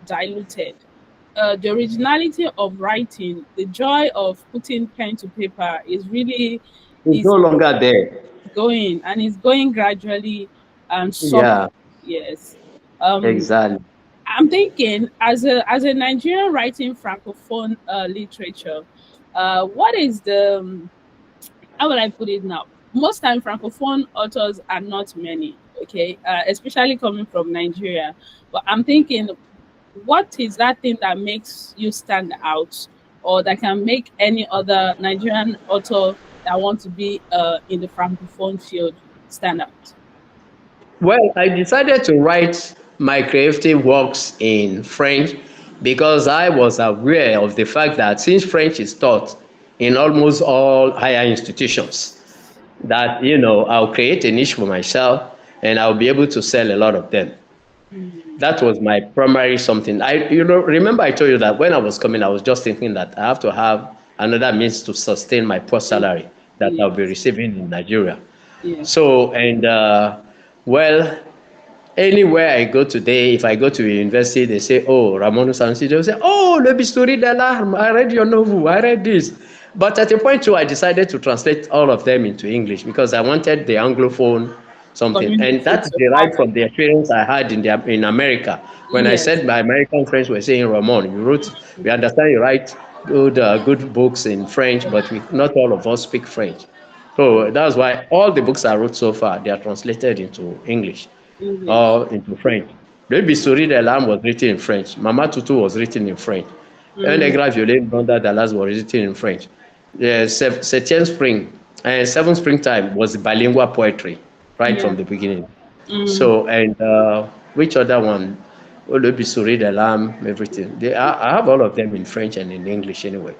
diluted. The originality of writing, the joy of putting pen to paper It's is no longer there. going, and it's going gradually suffering. Yeah, Yes. Um, exactly. I'm thinking as a Nigerian writing francophone literature, what is the how will I put it now? Most time francophone authors are not many, okay, especially coming from Nigeria. But I'm thinking, what is that thing that makes you stand out, or that can make any other Nigerian author that want to be in the francophone field stand out? Well, I decided to write my creative works in French because I was aware of the fact that since French is taught in almost all higher institutions, that I'll create a niche for myself and I'll be able to sell a lot of them. Mm, That was my primary something. Remember I told you that when I was coming, I was just thinking that I have to have another means to sustain my poor yes, salary that I'll be yes, receiving in Nigeria. yes. So, and well, anywhere I go today, if I go to a university, they say, "Oh, Ramonu Sanusi." They'll say, "Oh, le bisturi d'alarme. I read your novel. I read this." But at a point too, I decided to translate all of them into English because I wanted the Anglophone something, and Community that to derived have from the experience I had in America. When I yes. said my American friends were saying, "Ramon, we understand you write good books in French, but not all of us speak French." So that's why all the books I wrote so far they are translated into English English. or into French. Baby Story de Lamb was written in French. Mama Tutu was written in French. Un Mm, Aigle Violet Blonda Dallas was written in French. The Septième Spring and Seventh Springtime was bilingual poetry right yeah. from the beginning. Mm, So, and which other one? Oh, Le Bisouris de l'âme, everything. I have all of them in French and in English anyway.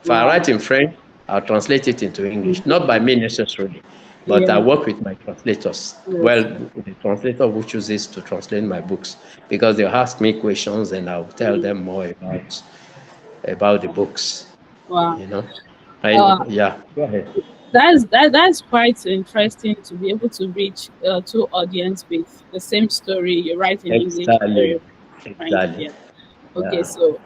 If I wow. write in French, I'll translate it into English. Not by me necessarily, but I Yeah. work with my translators. Well, Yes. the translator who chooses to translate my books because they'll ask me questions and I'll tell Mm, them more about the books. wow. You know, I Uh, yeah. Go ahead. That's quite interesting to be able to reach two audience with the same story. You write in English, Exactly. French. Exactly. Yeah. Okay, Yeah. so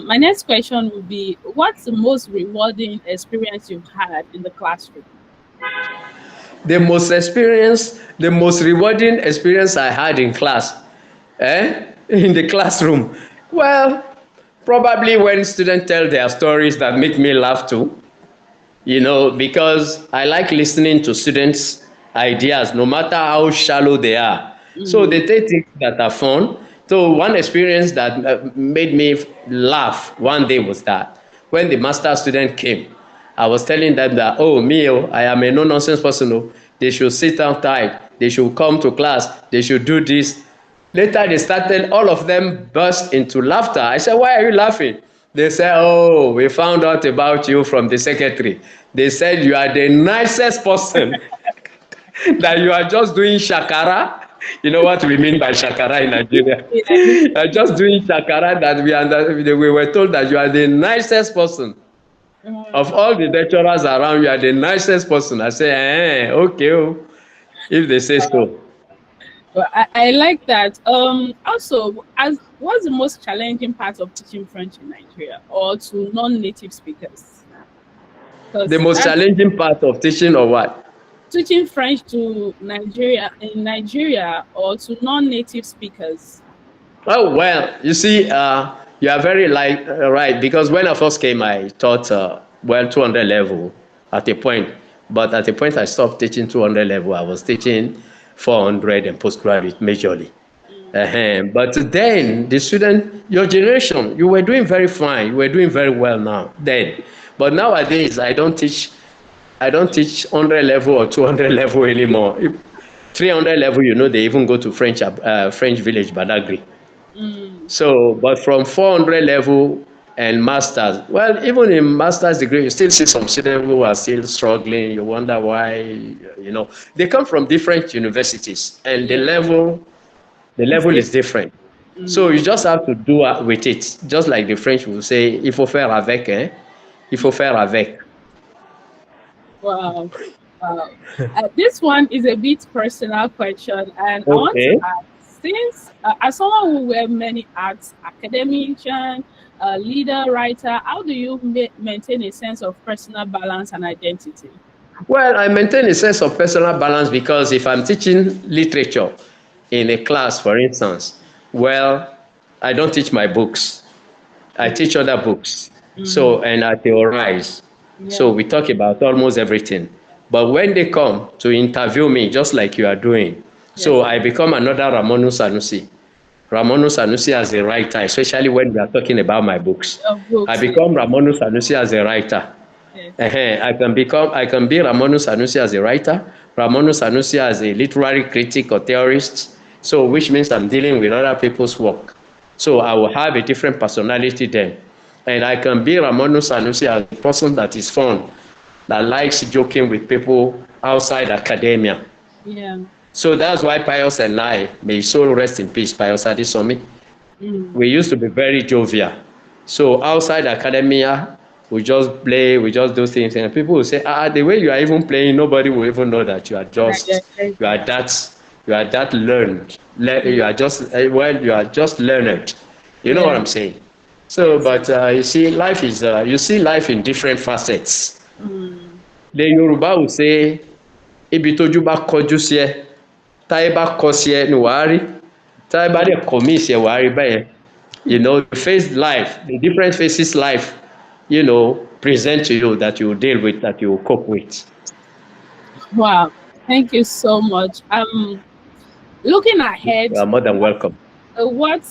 my next question would be, what's the most rewarding experience you've had in the classroom? The most rewarding experience I had in class, in the classroom. Well, probably when students tell their stories that make me laugh too, because I like listening to students' ideas, no matter how shallow they are. So Mm, they take things that are fun. So one experience that made me laugh one day was that when the master student came, I was telling them that, oh, I am a no-nonsense person. Oh. They should sit down tight. They should come to class. They should do this. Later, they started, all of them burst into laughter. I said, why are you laughing? They said, oh, we found out about you from the secretary. They said you are the nicest person, that you are just doing shakara. You know what we mean by shakara in Nigeria? yes. You are just doing shakara, that we were told that you are the nicest person. Of Uh, all the lecturers around, you are the nicest person. I say, okay, oh, if they say so. but I like that. Also, as what's the most challenging part of teaching French in Nigeria or to non-native speakers? The Because most that's challenging part of teaching or what? teaching French to Nigeria or to non-native speakers. Oh, well, you see, you are very right, because when I first came, I taught, 200 level at a point. But at a point, I stopped teaching 200 level. I was teaching 400 and postgraduate majorly. Mm, But then the student, your generation, you were doing very fine. You were doing very well now then. But nowadays, I don't teach 100 level or 200 level anymore. 300 level, they even go to French village, Badagry. mm, So, but from 400 level and masters, well, even in master's degree, you still see some students who are still struggling. You wonder why, they come from different universities, and the yeah, level, the it's level is different. different. So you Mm, just have to do with it. Just like the French will say, il faut faire avec, hein? Il faut faire avec. wow. Wow. This one is a bit personal question, and I want to Okay. ask, since as someone who wear many hats, academician, leader, writer, how do you maintain a sense of personal balance and identity? Well, I maintain a sense of personal balance because if I'm teaching literature in a class, for instance, well, I don't teach my books. I Mm, teach other books. mm, So, and I theorize. So yeah, we talk about almost everything. But when they come to interview me, just like you are doing, so yes, I become another Ramonu Sanusi. Ramonu Sanusi as a writer, especially when we are talking about my books. of I books, yeah, become Ramonu Sanusi as a writer. yes, I can be Ramonu Sanusi as a writer, Ramonu Sanusi as a literary critic or theorist. So, which means I'm dealing with other people's work. So, I will have a different personality then. And I can be Ramonu Sanusi as a person that is fun, that likes joking with people outside academia. yeah, So that's why Pius and I, may his soul rest in peace, Pius Adisomi, mm, we used to be very jovial. So outside academia, we just play, we just do things, and people will say, the way you are even playing, nobody will even know that that you're you are crazy. that, you are that learned. Mm, You are just learned. You know what yeah, I'm saying? So, yes, but you see life in different facets. mm, The Yoruba will say, ibi tójú bá kọjú sí ẹ, táyé bá kọ sí ẹ ni wàá rí, táyé bá yeah, dẹ̀ kọ̀ mí sí ẹ wàá rí bẹ́ẹ̀. You face life, the different faces life, present to you, that you deal with, that you cope with. wow. Thank you so much. Looking You ahead, are more than welcome. what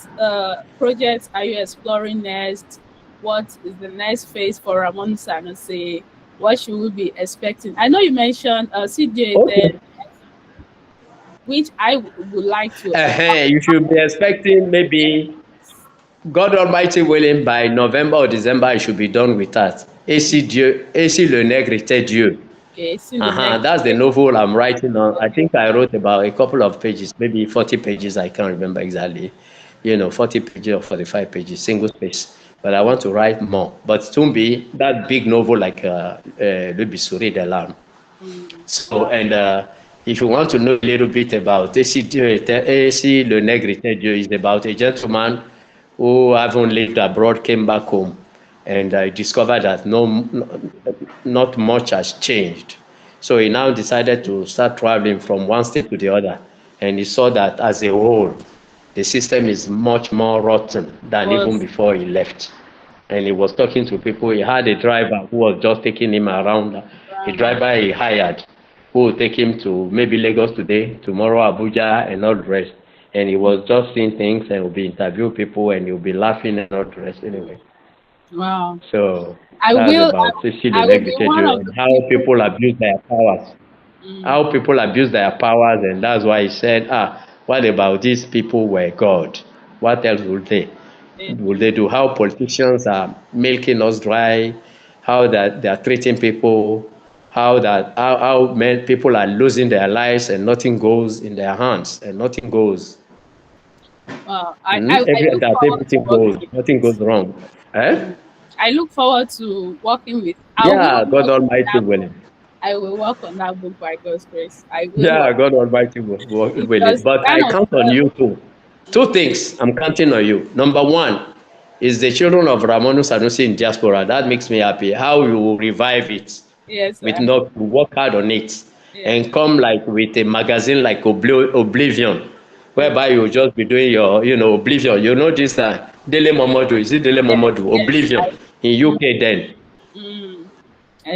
projects are you exploring next? What is the next phase for Ramon Sanusi? What should we be expecting? I know you mentioned CJ Okay. there, which I would like to You should be expecting, maybe, God Almighty willing, by November or December, I should be done with that. AC Dieu, AC Le Nègre était Dieu. see the next. That's the novel I'm writing on. I think I wrote about a couple of pages, maybe 40 pages. I can't remember exactly. 40 pages or 45 pages, single space. But I want to write more. But soon be that big novel like Le Bistouri de l'âme. Mm. So, and if you want to know a little bit about AC Le Negrite Dieu, is about a gentleman who, having lived abroad, came back home and discovered that not much has changed. So he now decided to start traveling from one state to the other. And he saw that as a whole, the system is much more rotten than even Was before he left. And he was talking to people. He had a driver who was just taking him around, a around. driver he hired who would take him to maybe Lagos today, tomorrow Abuja, and all the rest. And he was just seeing things and would be interviewing people and he'll be laughing and all the rest anyway. Wow. So I that's will. about Cecilia I will be one Negritaju of and the how people. people abuse their powers. Mm, How people abuse their powers, and that's why he said, what about these people were God? What else would they? they Will do. they do? How politicians are milking us dry, how that they are treating people, how men, people are losing their lives and nothing goes in their hands and nothing goes. Wow. I look That forward to everything working goes, with nothing goes wrong. Eh? you. I look forward to working with. I will Yeah, God work on Almighty that book. willing. I will work on that book by God's grace. I will Yeah, work. God Almighty will it. Because But I kind of count on you too. Two things I'm counting on you. Number one is the children of Ramonu Sanusi in diaspora. That makes me happy. How you will revive it yes, with not to work hard on it yes, and come like with a magazine like Oblivion, yes, whereby you'll just be doing your, Oblivion. You know this Dele Momodu, is it Dele yes, Momodu? yes. Oblivion in Mm, UK then. mm,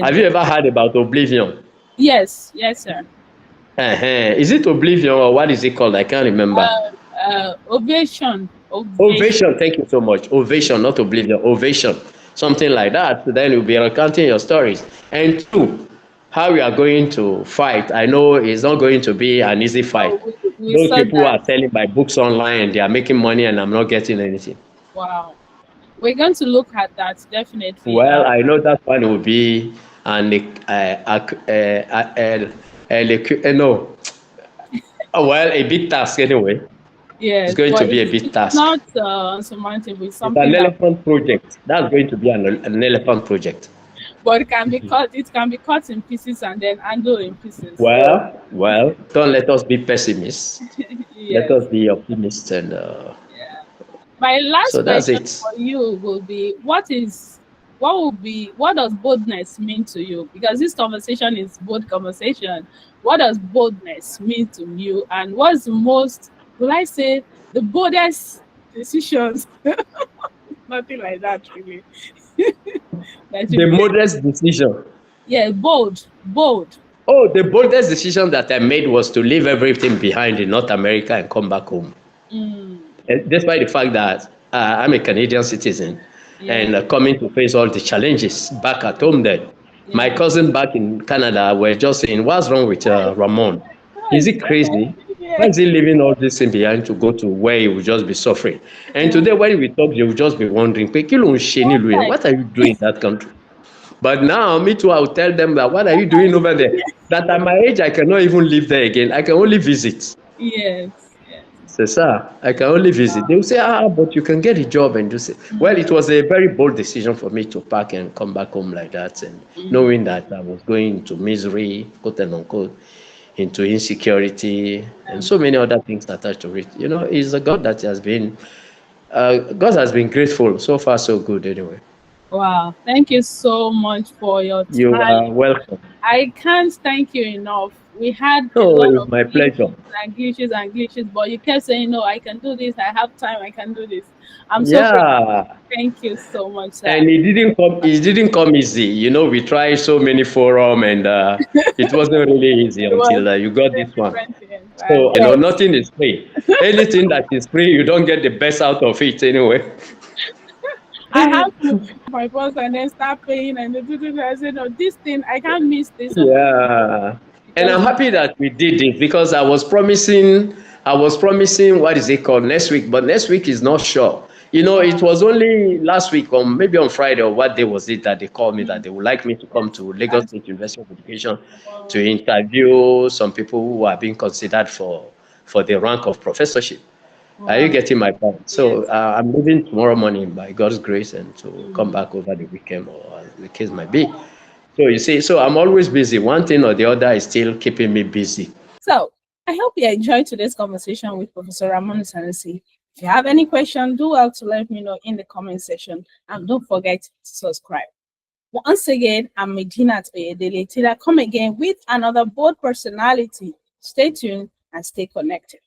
Have you exactly. ever heard about Oblivion? Yes, yes, sir. Is it Oblivion or what is it called? I can't remember. Ovation, ovation. Ovation, thank you so much. Ovation, not oblivion, ovation, something like that. Then you'll be recounting your stories. And two, how we are going to fight. I know it's not going to be an easy fight. Oh, we Those saw people who that. are selling my books online and they are making money and I'm not getting anything. Wow. We're going to look at that definitely. Well, I know that one will be an no, well, a big task anyway. It's Yes, going to but be a big it's task. not unsurmountable. It's It's an something that, elephant project. That's going to be an elephant project. but it can be cut. It can be cut in pieces and then handled in pieces. So Well, don't let us be pessimists. Let yes, us be optimists, and yeah. My last so that's question it. for you will be: what does boldness mean to you? Because this conversation is bold conversation. What does boldness mean to you? And what's the most, will I say, the boldest decisions? Nothing like that, really. That The you've taken. modest decision. Yeah, bold, bold. Oh, the boldest decision that I made was to leave everything behind in North America and come back home. Mm, Despite the fact that I'm a Canadian citizen and yeah, coming to face all the challenges back at home then. My yeah. cousin back in Canada were just saying, what's wrong with Ramon? Is Yes, he crazy? Why yeah. is he leaving all this thing behind to go to where he will just be suffering? And Yeah. today when we talk, they will just be wondering, "Pé, kí ló ń ṣe nílùú yẹn? Like, What are you doing in that country?" But now, me too, I will tell them that, what are you doing over there? That at my age, I cannot even live there again. I can only visit. yes, yes. Say, sir, I can only visit. They will say, but you can get a job and do say. Well, it Mm, was a very bold decision for me to pack and come back home like that, and mm, knowing that I was going into misery, quote and unquote, into insecurity, and so many other things attached to it. It's a God that has been, God has been grateful. So far, so good anyway. wow. Thank you so much for your You time. are welcome. I can't thank you enough. We had a Oh, lot it's of my pleasure. and glitches, but you kept saying, no, I can do this. I have time. I can do this. I'm so grateful. Yeah. Thank you so much, sir. And it didn't come easy. We tried so many forum and it wasn't really easy It was until you got doing this one. different things, right? So, Yes. nothing is free. Anything that is free, you don't get the best out of it anyway. I have to my boss and then start paying and I said, no, this thing, I can't miss this opportunity. Yeah. And Just I'm be happy that we did it because I was promising, what is it called, next week, but next week is not sure. It wow. was only last week or maybe on Friday or what day was it that they called me that Mm, they would like me to come to Lagos that's State University of Education to wow. interview some people who are being considered for the rank of professorship. Are you Wow. getting my point? So Yes. I'm leaving tomorrow morning by God's grace and to come Mm, back over the weekend or as the case might be. So you see, so I'm always busy. One thing or the other is still keeping me busy. So I hope you enjoyed today's conversation with Professor Ramonu Sanusi. If you have any question, do well to let me know in the comment section, and don't forget to subscribe. Once again, I'm Medinat Oyedele. Till I come again with another bold personality. Stay tuned and stay connected.